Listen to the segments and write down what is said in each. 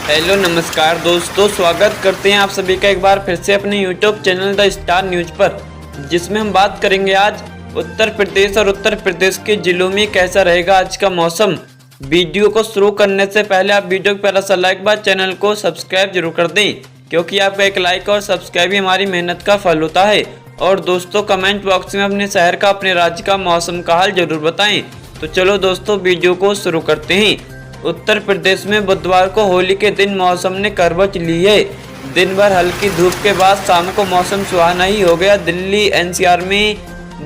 Hello नमस्कार दोस्तों, स्वागत करते हैं आप सभी का एक बार फिर से अपने YouTube channel the star news पर, जिसमें हम बात करेंगे आज उत्तर प्रदेश और उत्तर प्रदेश के जिलों में कैसा रहेगा आज का मौसम। वीडियो को शुरू करने से पहले आप वीडियो को प्यारा सा लाइक बाद चैनल को सब्सक्राइब जरूर कर दें, क्योंकि आपका एक लाइक और सब्सक्राइब ही हमारी मेहनत का फल होता है। और दोस्तों कमेंट बॉक्स में अपने शहर का अपने राज्य का मौसम का हाल जरूर बताएं। तो चलो दोस्तों वीडियो को शुरू करते हैं। उत्तर प्रदेश में बुधवार को होली के दिन मौसम ने करवट ली है। दिन भर हल्की धूप के बाद शाम को मौसम सुहाना ही हो गया। दिल्ली एनसीआर में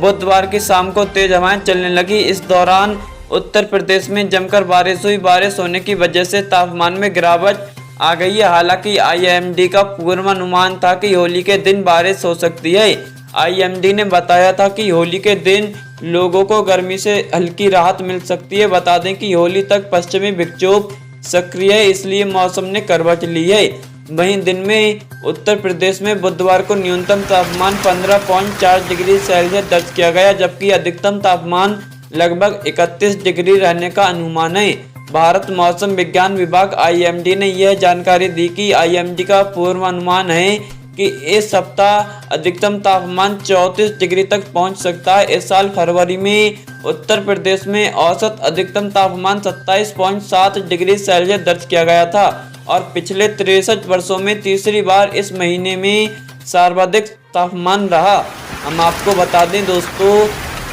बुधवार की शाम को तेज हवाएं चलने लगी। इस दौरान उत्तर प्रदेश में जमकर बारिश हुई। बारिश होने की वजह से तापमान में गिरावट आ गई है। हालांकि आईएमडी का पूर्वानुमान था कि होली के दिन बारिश हो सकती है। आईएमडी ने बताया था कि होली के दिन लोगों को गर्मी से हल्की राहत मिल सकती है। बता दें कि होली तक पश्चिमी विक्षोभ सक्रिय है, इसलिए मौसम ने करवट ली है। वहीं दिन में उत्तर प्रदेश में बुधवार को न्यूनतम तापमान 15.4 डिग्री सेल्सियस दर्ज किया गया, जबकि अधिकतम तापमान लगभग 31 डिग्री रहने का अनुमान है। भारत मौसम विज्ञान विभाग आईएमडी ने यह जानकारी दी कि आईएमडी का पूर्वानुमान है कि इस सप्ताह अधिकतम तापमान 34 डिग्री तक पहुंच सकता है। इस साल फरवरी में उत्तर प्रदेश में औसत अधिकतम तापमान 27.7 डिग्री सेल्सियस दर्ज किया गया था और पिछले 63 वर्षों में तीसरी बार इस महीने में सर्वाधिक तापमान रहा। हम आपको बता दें दोस्तों,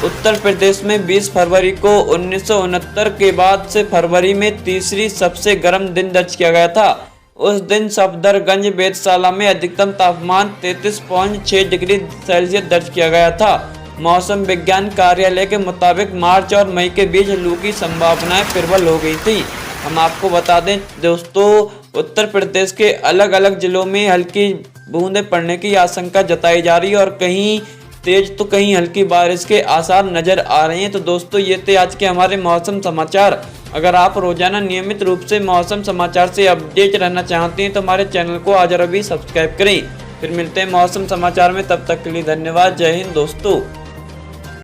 उत्तर प्रदेश में 20 फरवरी को 1969 के बाद से फरवरी में तीसरी सबसे गर्म दिन दर्ज किया गया था। उस दिन सफदरगंज वेधशाला में अधिकतम तापमान 33.6 डिग्री सेल्सियस दर्ज किया गया था। मौसम विज्ञान कार्यालय के मुताबिक मार्च और मई के बीच लू की संभावनाएं प्रबल हो गई थी। हम आपको बता दें दोस्तों, उत्तर प्रदेश के अलग अलग जिलों में हल्की बूंदें पड़ने की आशंका जताई जा रही है और कहीं तेज तो कहीं हल्की बारिश के आसार नजर आ रहे हैं। तो दोस्तों ये थे आज के हमारे मौसम समाचार। अगर आप रोजाना नियमित रूप से मौसम समाचार से अपडेट रहना चाहते हैं तो हमारे चैनल को आज और अभी सब्सक्राइब करें। फिर मिलते हैं मौसम समाचार में, तब तक के लिए धन्यवाद। जय हिंद दोस्तों।